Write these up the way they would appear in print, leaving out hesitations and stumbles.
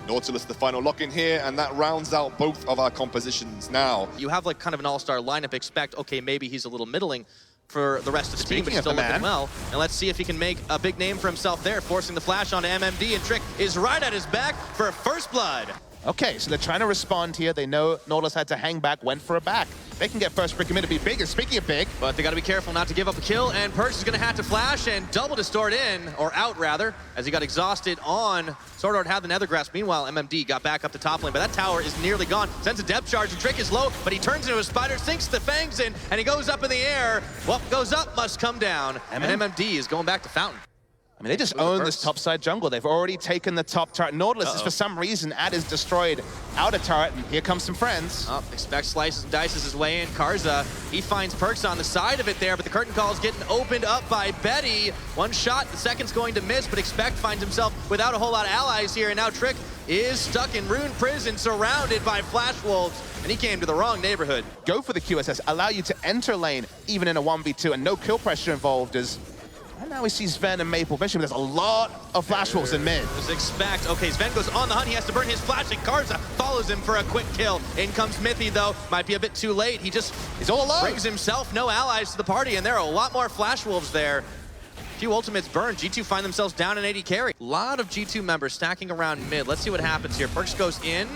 Nautilus, the final lock in here, and that rounds out both of our compositions now. You have like kind of an all-star lineup. Expect, okay, maybe he's a little middling for the rest of the team, but he's still looking well. And let's see if he can make a big name for himself there, forcing the flash onto MMD, and Trick is right at his back for first blood. Okay, so they're trying to respond here. They know Nautilus had to hang back, went for a back. They can get first pick to be big, and speaking of big. But they got to be careful not to give up a kill, and Perks is going to have to flash and double distort in, or out rather, as he got exhausted on. Sword Art had the Nether Grasp. Meanwhile, MMD got back up the top lane, but that tower is nearly gone. Sends a depth charge, and Trick is low, but he turns into a spider, sinks the fangs in, and he goes up in the air. What goes up must come down, and MMD is going back to Fountain. I mean, they just own this topside jungle. They've already taken the top turret. Nautilus is, for some reason, at his destroyed outer turret, and here comes some friends. Expect slices and dices his way in. Karza, he finds Perks on the side of it there, but the curtain call is getting opened up by Betty. One shot, the second's going to miss, but Expect finds himself without a whole lot of allies here, and now Trick is stuck in Rune Prison, surrounded by Flash Wolves, and he came to the wrong neighborhood. Go for the QSS, allow you to enter lane, even in a 1v2, and no kill pressure involved as... And now we see Sven and Maple Vision, but there's a lot of Flash Wolves in mid. Just Expect. Okay, Sven goes on the hunt. He has to burn his flash, and Karza follows him for a quick kill. In comes Mithy, though. Might be a bit too late. He's all alone. Brings himself no allies to the party, and there are a lot more Flash Wolves there. A few ultimates burned. G2 find themselves down in 80 carry. A lot of G2 members stacking around mid. Let's see what happens here. Perks goes in.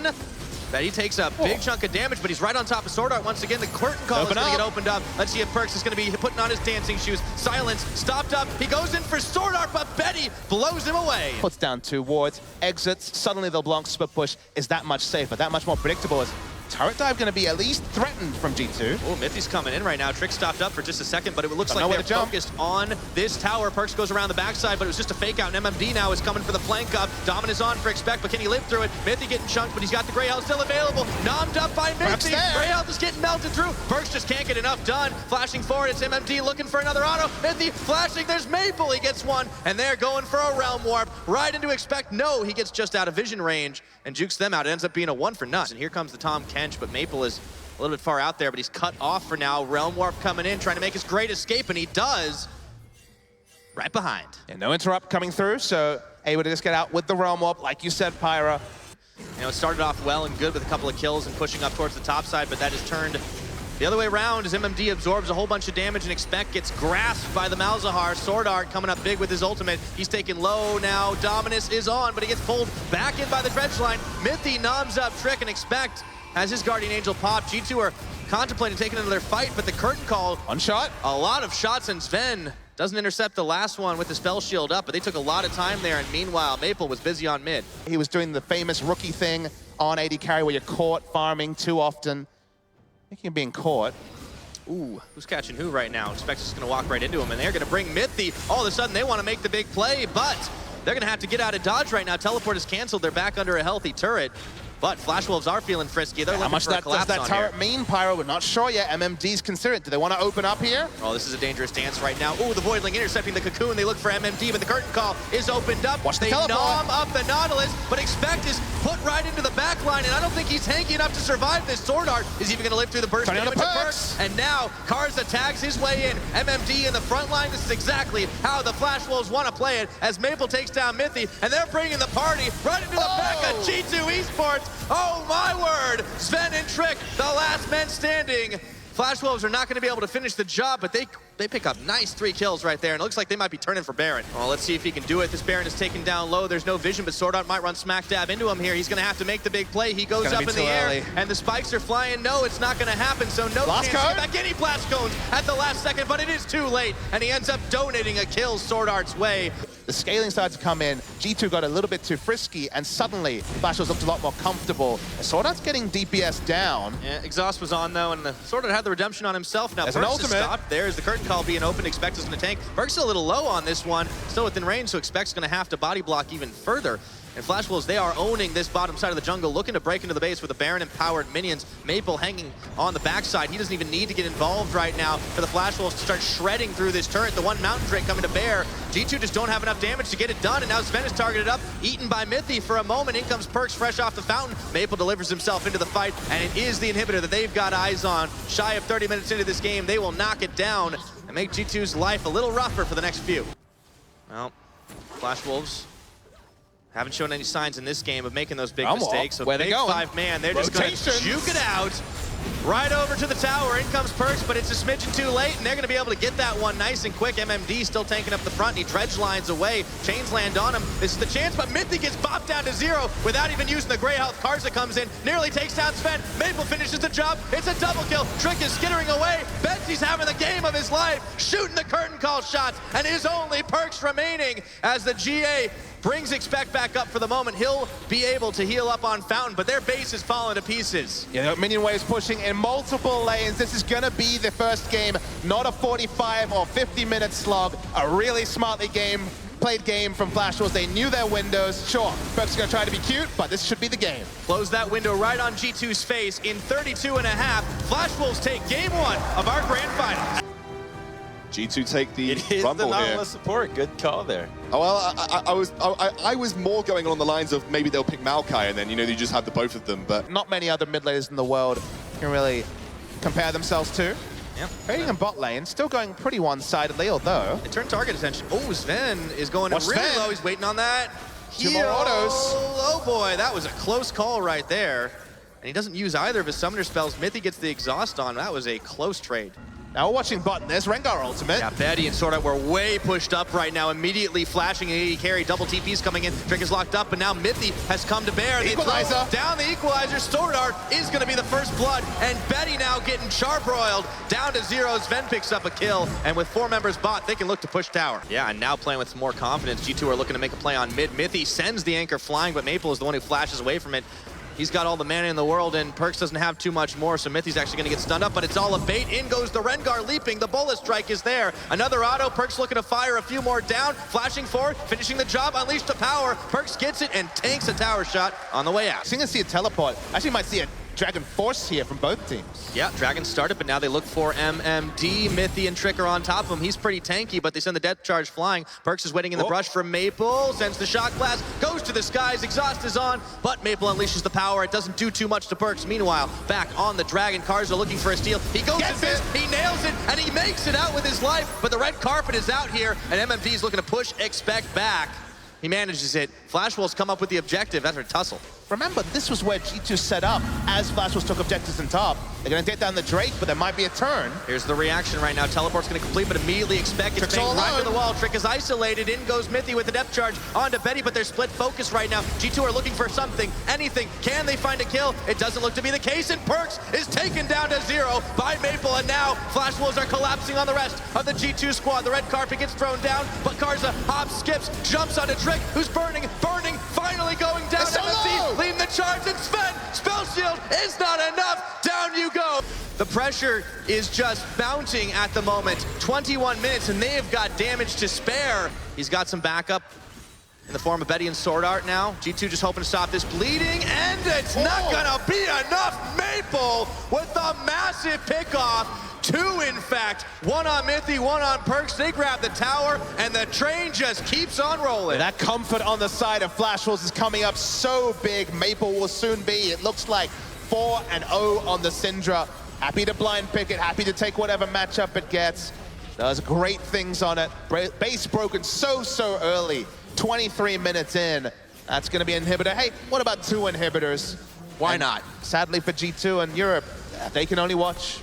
Betty takes a big chunk of damage, but he's right on top of Sword Art once again. The curtain call is going to get opened up. Let's see if Perks is going to be putting on his dancing shoes. Silence, stopped up. He goes in for Sword Art, but Betty blows him away. Puts down 2 wards, exits. Suddenly the Blanc split push is that much safer, that much more predictable. As turret dive going to be at least threatened from G2. Oh, Mithy's coming in right now. Trick stopped up for just a second, but it looks like they're focused on this tower. Perks goes around the backside, but it was just a fake out, and MMD now is coming for the flank up. Dominus on for Expect, but can he live through it? Mithy getting chunked, but he's got the Grey Health still available. Nommed up by Mithy. Grey Health is getting melted through. Perks just can't get enough done. Flashing forward, it's MMD looking for another auto. Mithy flashing, there's Maple, he gets one, and they're going for a Realm Warp. Right into Expect, no, he gets just out of vision range and jukes them out. It ends up being a 1 for none. And here comes the Tom Kench, but Maple is a little bit far out there, but he's cut off for now. Realm Warp coming in, trying to make his great escape, and he does. Right behind. And no interrupt coming through, so able to just get out with the Realm Warp, like you said, Pyra. You know, it started off well and good with a couple of kills and pushing up towards the top side, but that has turned the other way around as MMD absorbs a whole bunch of damage, and Expect gets grasped by the Malzahar. Sword Art coming up big with his ultimate. He's taken low now. Dominus is on, but he gets pulled back in by the dredge line. Mithy noms up Trick, and Expect has his Guardian Angel pop. G2 are contemplating taking another fight, but the curtain call. One shot. A lot of shots, and Sven doesn't intercept the last one with the spell shield up, but they took a lot of time there, and meanwhile, Maple was busy on mid. He was doing the famous rookie thing on 80 carry where you're caught farming too often. Thinking of being caught. Ooh, who's catching who right now? Expect is going to walk right into him, and they're going to bring Mithy. All of a sudden, they want to make the big play, but they're going to have to get out of dodge right now. Teleport is canceled. They're back under a healthy turret. But Flash Wolves are feeling frisky. They're looking for a collapse on here. How much does that turret mean, Pyro? We're not sure yet. MMD's considering. Do they want to open up here? Oh, this is a dangerous dance right now. Ooh, the Voidling intercepting the Cocoon. They look for MMD, but the curtain call is opened up. Watch the they teleport. nom up the Nautilus, but Expect is put right into the back line, and I don't think he's tanky enough to survive this. Sword Art is even going to live through the burst damage of Perks. And now Karza tags his way in. MMD in the front line. This is exactly how the Flash Wolves want to play it, as Maple takes down Mithy, and they're bringing the party right into the back of G2 Esports. Oh my word! Sven and Trick, the last men standing. Flash Wolves are not going to be able to finish the job, but they pick up nice 3 kills right there, and it looks like they might be turning for Baron. Well, let's see if he can do it. This Baron is taken down low. There's no vision, but Sword Art might run smack dab into him here. He's going to have to make the big play. He goes up in the air, and the spikes are flying. No, it's not going to happen, so no chance to get back any blast cones at the last second, but it is too late, and he ends up donating a kill Sword Art's way. The scaling started to come in. G2 got a little bit too frisky, and suddenly Flash Wolves looked a lot more comfortable. Sword Art's getting DPS down. Yeah, Exhaust was on, though, and the Sword Art had the redemption on himself. Now, There's an ultimate. Stopped. There's the curtain call being opened. Expect is going to tank. Berg's still a little low on this one. Still within range, so Expect's going to have to body block even further. And Flash Wolves, they are owning this bottom side of the jungle, looking to break into the base with the Baron-empowered minions. Maple hanging on the backside. He doesn't even need to get involved right now for the Flash Wolves to start shredding through this turret. The one Mountain Drake coming to bear. G2 just don't have enough damage to get it done, and now Sven is targeted up, eaten by Mithy for a moment. In comes Perks fresh off the fountain. Maple delivers himself into the fight, and it is the inhibitor that they've got eyes on. Shy of 30 minutes into this game, they will knock it down and make G2's life a little rougher for the next few. Well, Flash Wolves Haven't shown any signs in this game of making those big Come on. mistakes. So Where they big going? 5-man, they're just going to Rotations. juke it out. Right over to the tower, in comes Perks, but it's a smidgen too late, and they're going to be able to get that one nice and quick. MMD still tanking up the front, and he dredge lines away. Chains land on him. This is the chance, but Mythic gets bopped down to 0 without even using the gray health. Karza comes in, nearly takes down Sven. Maple finishes the job. It's a double kill. Trick is skittering away. Betsy's having the game of his life, shooting the curtain call shots, and his only Perks remaining as the GA brings Expect back up for the moment. He'll be able to heal up on Fountain, but their base is falling to pieces. Yeah, minion waves pushing in multiple lanes. This is gonna be the first game, not a 45 or 50-minute slog. A really smartly played game from Flash Wolves. They knew their windows. Sure, Perks are gonna try to be cute, but this should be the game. Close that window right on G2's face. In 32.5, Flash Wolves take game 1 of our grand finals. G2 take the It is rumble the here. Nautilus support. Good call there. Oh, well, I was more going on the lines of maybe they'll pick Maokai and then, you know, you just have the both of them, but... Not many other mid laners in the world can really compare themselves to. Yep. Trading in bot lane, still going pretty one-sidedly, although... They turn target attention. Oh, Sven is going in Watch really Sven. low. He's waiting on that. Two more autos. Oh boy, that was a close call right there. And he doesn't use either of his summoner spells. Mithy gets the exhaust on. That was a close trade. Now we're watching bot. There's Rengar ultimate. Yeah, Betty and Sword Art were way pushed up right now, immediately flashing an AD carry. Double TP's coming in. Trick is locked up, but now Mithy has come to bear. The Equalizer. throw down the equalizer. Sword Art is going to be the first blood, and Betty now getting charbroiled. Down to 0. Sven picks up a kill, and with 4 members bot, they can look to push tower. Yeah, and now playing with some more confidence. G2 are looking to make a play on mid. Mithy sends the anchor flying, but Maple is the one who flashes away from it. He's got all the mana in the world, and Perks doesn't have too much more, so Mithy's actually gonna get stunned up, but it's all a bait. In goes the Rengar leaping. The bullet strike is there. Another auto. Perks looking to fire a few more down. Flashing forward, finishing the job, unleash the power. Perks gets it and tanks a tower shot on the way out. I think I see a teleport. Actually, might see a Dragon Force here from both teams. Yeah, Dragon started, but now they look for MMD. Mithy and Trick are on top of him. He's pretty tanky, but they send the depth charge flying. Perks is waiting in the brush for Maple. Sends the shock blast, goes to the skies. Exhaust is on, but Maple unleashes the power. It doesn't do too much to Perks. Meanwhile, back on the Dragon, Karza looking for a steal. He goes to this, he nails it, and he makes it out with his life. But the red carpet is out here, and MMD is looking to push Expect back. He manages it. Flash Wolves come up with the objective after a tussle. Remember, this was where G2 set up as Flash Wolves took objectives in top. They're going to take down the Drake, but there might be a turn. Here's the reaction right now. Teleport's going to complete, but immediately Expect gets banged right to the wall. Trick is isolated. In goes Mithy with the depth charge onto Betty, but they're split focus right now. G2 are looking for something, anything. Can they find a kill? It doesn't look to be the case, and Perks is taken down to 0 by Maple, and now Flash Wolves are collapsing on the rest of the G2 squad. The red carpet gets thrown down, but Karza hops, skips, jumps onto Trick, who's burning, finally going down. MMD leading the charge, and Sven, spell shield is not enough. Down you go. The pressure is just bouncing at the moment. 21 minutes, and they have got damage to spare. He's got some backup in the form of Betty and Sword Art now. G2 just hoping to stop this bleeding, and it's not gonna be enough. Maple with a massive pickoff. 2, in fact. 1 on Mithy, 1 on Perks. They grab the tower, and the train just keeps on rolling. That comfort on the side of Flash Wolves is coming up so big. Maple will soon be, it looks like, 4-0 on the Syndra. Happy to blind pick it, happy to take whatever matchup it gets. Does great things on it. Base broken so early. 23 minutes in. That's going to be an inhibitor. Hey, what about 2 inhibitors? Why not? Sadly for G2 and Europe, they can only watch.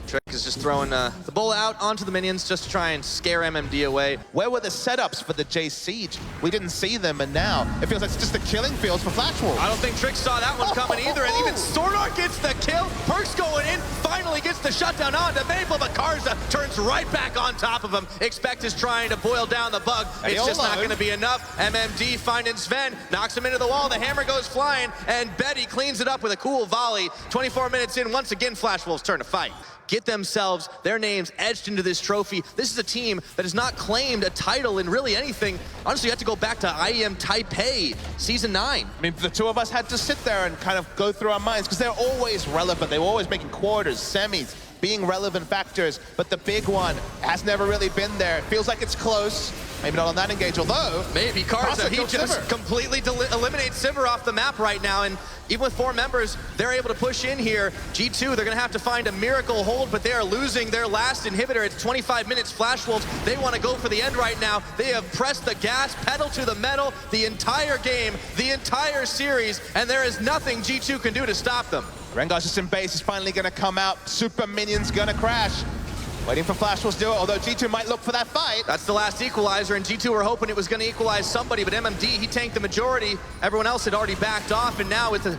Trick is just throwing the bullet out onto the minions just to try and scare MMD away. Where were the setups for the J Siege? We didn't see them, and now it feels like it's just the killing fields for Flash Wolves. I don't think Trick saw that one coming either, and even Sword Art gets the kill. Perks going in, finally gets the shutdown onto Maple, but Karza turns right back on top of him. Expect is trying to boil down the bug. It's just not going to be enough. MMD finding Sven, knocks him into the wall. The hammer goes flying, and Betty cleans it up with a cool volley. 24 minutes in, once again, Flash Wolves turn to fight. Get themselves, their names etched into this trophy. This is a team that has not claimed a title in really anything. Honestly, you have to go back to IEM Taipei, Season 9. I mean, the 2 of us had to sit there and kind of go through our minds because they're always relevant. They were always making quarters, semis, being relevant factors, but the big one has never really been there. It feels like it's close. Maybe not on that engage, although... Maybe Karza, he just Sivir. completely eliminates Sivir off the map right now, and even with 4 members, they're able to push in here. G2, they're gonna have to find a miracle hold, but they are losing their last inhibitor. It's 25 minutes, Flash Wolves, they wanna go for the end right now. They have pressed the gas pedal to the metal the entire game, the entire series, and there is nothing G2 can do to stop them. Rengar's just in base, he's finally gonna come out. Super Minion's gonna crash. Waiting for Flash Wolves to do it, although G2 might look for that fight. That's the last equalizer, and G2 were hoping it was going to equalize somebody, but MMD, he tanked the majority. Everyone else had already backed off, and now with a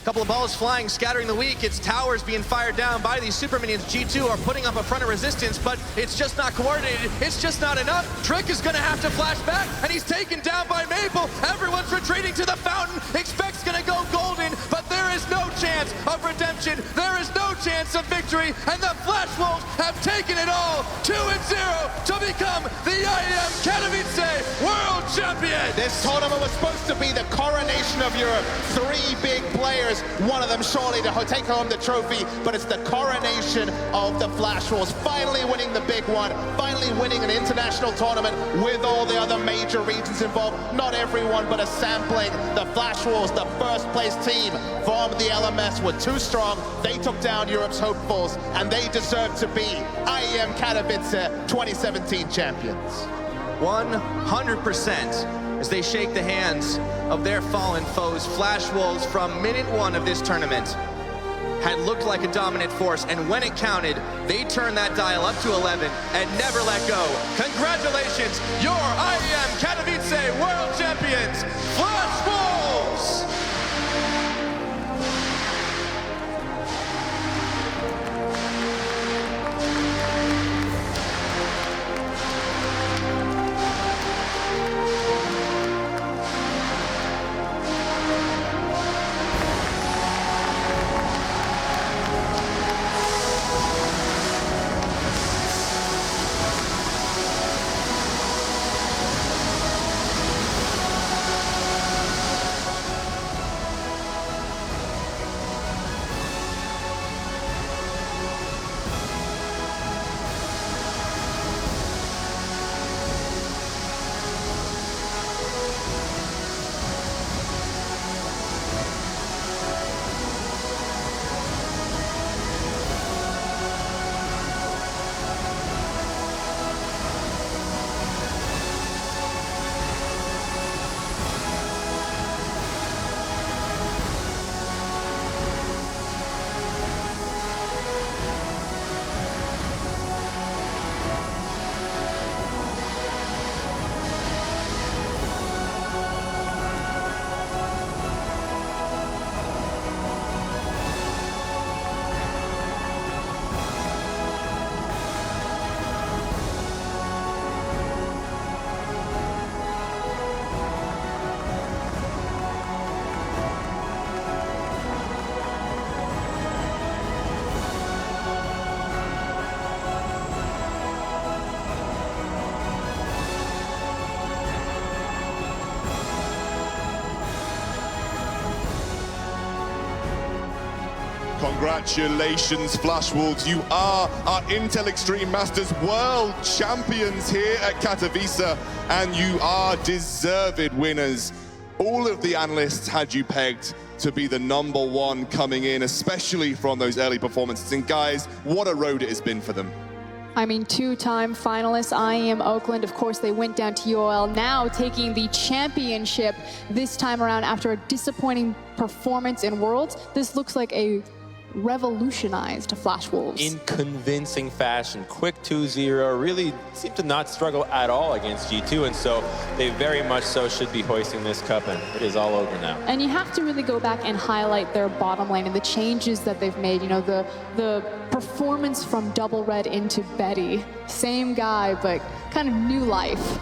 couple of balls flying, scattering the weak, it's towers being fired down by these super minions. G2 are putting up a front of resistance, but it's just not coordinated. It's just not enough. Trick is going to have to flash back, and he's taken down by Maple. Everyone's retreating to the fountain. Expect's going to go golden, but there is no chance of redemption. There is no chance of victory, and the Flash Wolves have taken it all 2-0 to become the IEM Katowice World Champion. This tournament was supposed to be the coronation of Europe. 3 big players, one of them surely to take home the trophy, but it's the coronation of the Flash Wolves. Finally winning the big one, finally winning an international tournament with all the other major regions involved. Not everyone, but a sampling. The Flash Wolves, the first place team from the LMS, were too strong. They took down Europe's hopefuls, and they deserve to be IEM Katowice 2017 champions. 100% as they shake the hands of their fallen foes. Flash Wolves from minute 1 of this tournament had looked like a dominant force, and when it counted, they turned that dial up to 11 and never let go. Congratulations, your IEM Katowice World Champions, Flash Wolves! Congratulations, Flash Wolves. You are our Intel Extreme Masters World Champions here at Katowice, and you are deserved winners. All of the analysts had you pegged to be the #1 coming in, especially from those early performances. And guys, what a road it has been for them. I mean, 2-time finalists, IEM Oakland. Of course, they went down to UOL, now taking the championship this time around after a disappointing performance in Worlds. This looks like a revolutionized Flash Wolves. In convincing fashion, quick 2-0, really seemed to not struggle at all against G2, and so they very much so should be hoisting this cup, and it is all over now. And you have to really go back and highlight their bottom lane and the changes that they've made. You know, the performance from Double Red into Betty. Same guy, but kind of new life.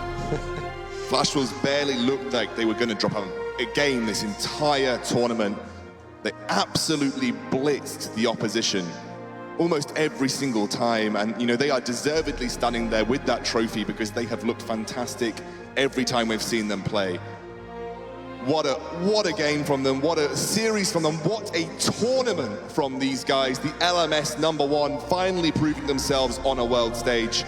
Flash Wolves barely looked like they were going to drop a game this entire tournament. They absolutely blitzed the opposition almost every single time, and you know, they are deservedly standing there with that trophy because they have looked fantastic every time we've seen them play. What a game from them, what a series from them, what a tournament from these guys. The LMS #1 finally proving themselves on a world stage.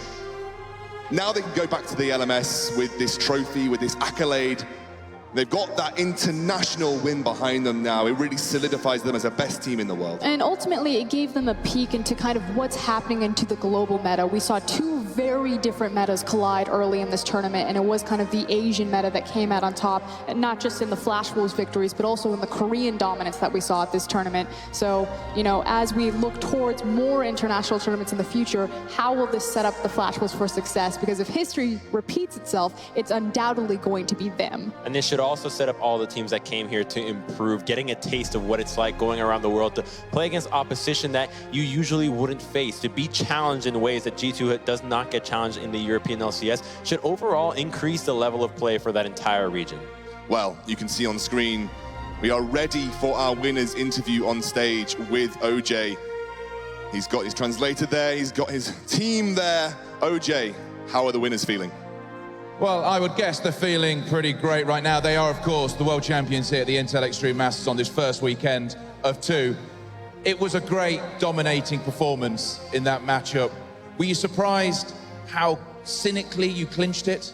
Now they can go back to the LMS with this trophy, with this accolade. They've got that international win behind them now. It really solidifies them as the best team in the world. And ultimately, it gave them a peek into kind of what's happening into the global meta. We saw two very different metas collide early in this tournament, and it was kind of the Asian meta that came out on top, and not just in the Flash Wolves victories, but also in the Korean dominance that we saw at this tournament. So, you know, as we look towards more international tournaments in the future, how will this set up the Flash Wolves for success? Because if history repeats itself, it's undoubtedly going to be them. And this should also set up all the teams that came here to improve, getting a taste of what it's like going around the world to play against opposition that you usually wouldn't face, to be challenged in ways that G2 does not get challenged in the European LCS, should overall increase the level of play for that entire region. Well, you can see on screen, we are ready for our winners interview on stage with OJ. He's got his translator there, he's got his team there. OJ, how are the winners feeling? Well, I would guess they're feeling pretty great right now. They are, of course, the world champions here at the Intel Extreme Masters on this first weekend of two. It was a great, dominating performance in that matchup. Were you surprised how cynically you clinched it?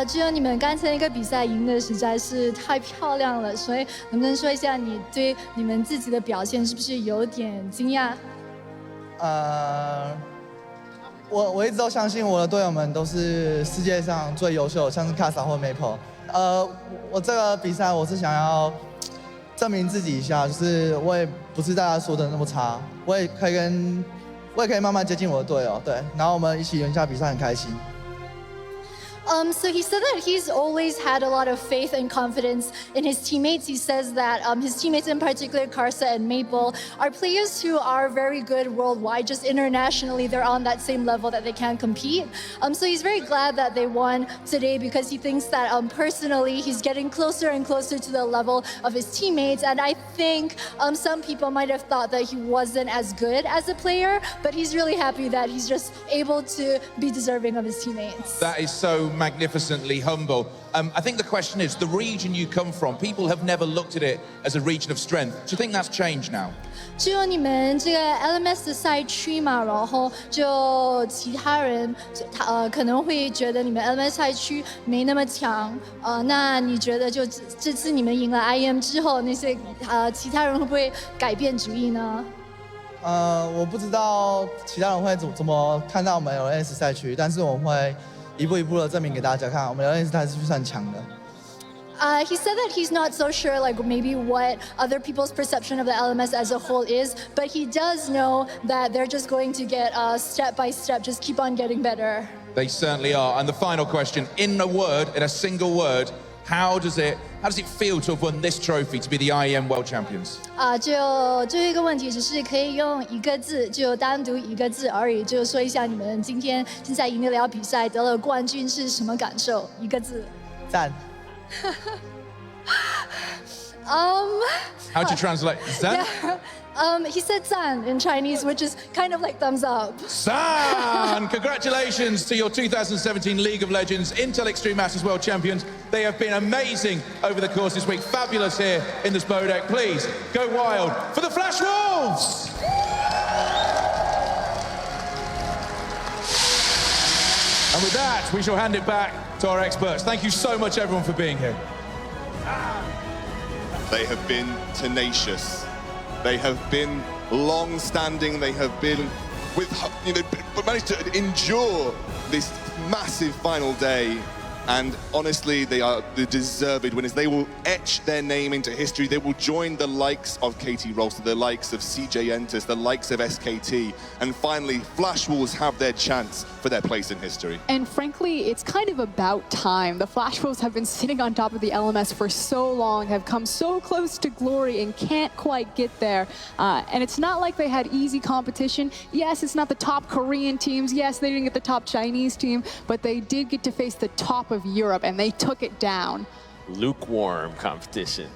只有你们刚才那个比赛赢得实在是太漂亮了，所以能不能说一下你对你们自己的表现是不是有点惊讶？我一直都相信我的队友们都是世界上最优秀，像是 Kasa 或 Maple。我这个比赛我是想要证明自己一下，就是我也不是大家说的那么差，我也可以慢慢接近我的队友，对，然后我们一起赢下比赛很开心。So he said that he's always had a lot of faith and confidence in his teammates. He says that his teammates, in particular Karsa and Maple, are players who are very good worldwide. Just internationally, they're on that same level that they can compete. So he's very glad that they won today because he thinks that personally, he's getting closer and closer to the level of his teammates. And I think some people might have thought that he wasn't as good as a player, but he's really happy that he's just able to be deserving of his teammates. That is so magnificently humble. I think the question is, the region you come from, people have never looked at it as a region of strength. Do you think that's changed now? 只有你们这个 LMS 的赛区嘛，然后就其他人可能会觉得你们 LMS 赛区没那么强，那你觉得就这次你们赢了 IEM 之后，那些其他人会不会改变主意呢？我不知道其他人会怎么看到我们 LMS 赛区，但是我们会一步一步的证明给大家看，我们 LMS 赛区是很强的。He said that he's not so sure, like maybe what other people's perception of the LMS as a whole is, but he does know that they're just going to get step by step, just keep on getting better. They certainly are. And the final question, in a single word, how does it feel to have won this trophy to be the IEM World Champions? 就最后一个问题，只是可以用一个字，就单独一个字而已，就说一下你们今天现在赢得了比赛，得了冠军是什么感受？一个字。赞。How'd you translate? Zan? Yeah. He said "san" in Chinese, which is kind of like thumbs up. San! Congratulations to your 2017 League of Legends Intel Extreme Masters World Champions. They have been amazing over the course this week. Fabulous here in the Spodek. Please go wild for the Flash Wolves! And with that, we shall hand it back to our experts. Thank you so much, everyone, for being here. They have been tenacious. They have been long-standing. They have been managed to endure this massive final day. And honestly, they are the deserved winners. They will etch their name into history. They will join the likes of Katie Rolster, the likes of CJ Entus, the likes of SKT. And finally, Flash Wolves have their chance for their place in history. And frankly, it's kind of about time. The Flash Wolves have been sitting on top of the LMS for so long, have come so close to glory and can't quite get there. And it's not like they had easy competition. Yes, it's not the top Korean teams. Yes, they didn't get the top Chinese team, but they did get to face the top of Europe, and they took it down. Lukewarm competition.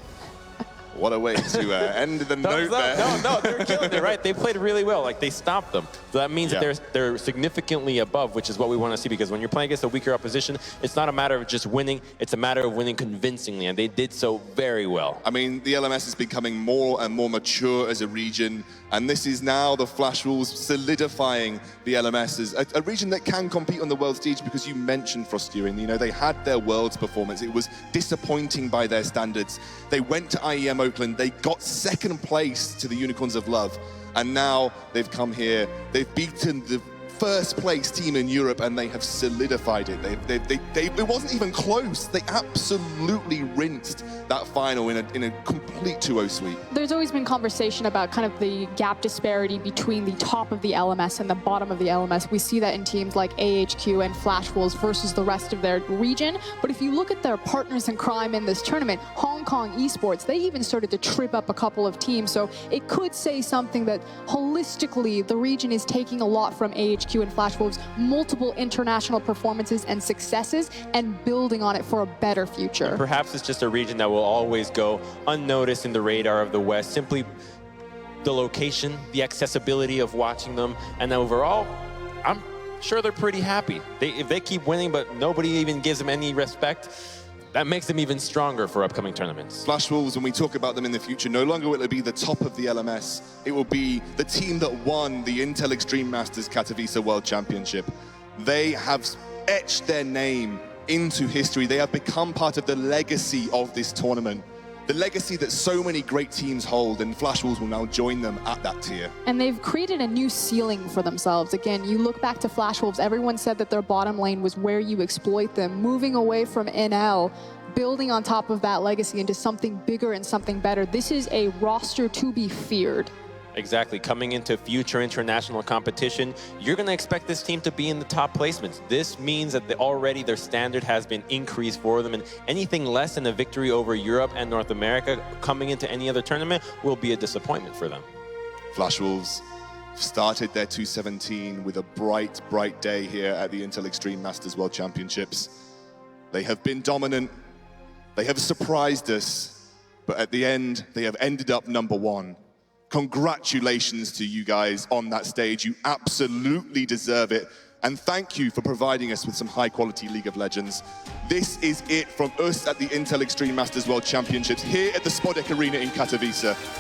What a way to end the note there. No, they're killing it, right? They played really well. Like, they stopped them. So that means that they're significantly above, which is what we want to see, because when you're playing against a weaker opposition, it's not a matter of just winning, it's a matter of winning convincingly, and they did so very well. I mean, the LMS is becoming more and more mature as a region, and this is now the Flash Wolves solidifying the LMS as a region that can compete on the world stage, because you mentioned Frostyr, you know, they had their Worlds performance. It was disappointing by their standards. They went to IEM Oakland, they got second place to the Unicorns of Love, and now they've come here, they've beaten the first place team in Europe, and they have solidified it. It wasn't even close. They absolutely rinsed that final in a complete 2-0 sweep. There's always been conversation about kind of the gap disparity between the top of the LMS and the bottom of the LMS. We see that in teams like AHQ and Flash Wolves versus the rest of their region. But if you look at their partners in crime in this tournament, Hong Kong eSports, they even started to trip up a couple of teams. So it could say something that holistically the region is taking a lot from AHQ and Flash Wolves, multiple international performances and successes, and building on it for a better future. And perhaps it's just a region that will always go unnoticed in the radar of the West, simply the location, the accessibility of watching them, and overall, I'm sure they're pretty happy. If they keep winning, but nobody even gives them any respect, that makes them even stronger for upcoming tournaments. Flash Wolves, when we talk about them in the future, no longer will it be the top of the LMS. It will be the team that won the Intel Extreme Masters Katowice World Championship. They have etched their name into history. They have become part of the legacy of this tournament. The legacy that so many great teams hold, and Flash Wolves will now join them at that tier. And they've created a new ceiling for themselves. Again, you look back to Flash Wolves, everyone said that their bottom lane was where you exploit them. Moving away from NL, building on top of that legacy into something bigger and something better. This is a roster to be feared. Exactly. Coming into future international competition, you're going to expect this team to be in the top placements. This means that already their standard has been increased for them, and anything less than a victory over Europe and North America coming into any other tournament will be a disappointment for them. Flash Wolves started their 2017 with a bright, bright day here at the Intel Extreme Masters World Championships. They have been dominant. They have surprised us, but at the end, they have ended up #1. Congratulations to you guys on that stage. You absolutely deserve it. And thank you for providing us with some high-quality League of Legends. This is it from us at the Intel Extreme Masters World Championships here at the Spodek Arena in Katowice.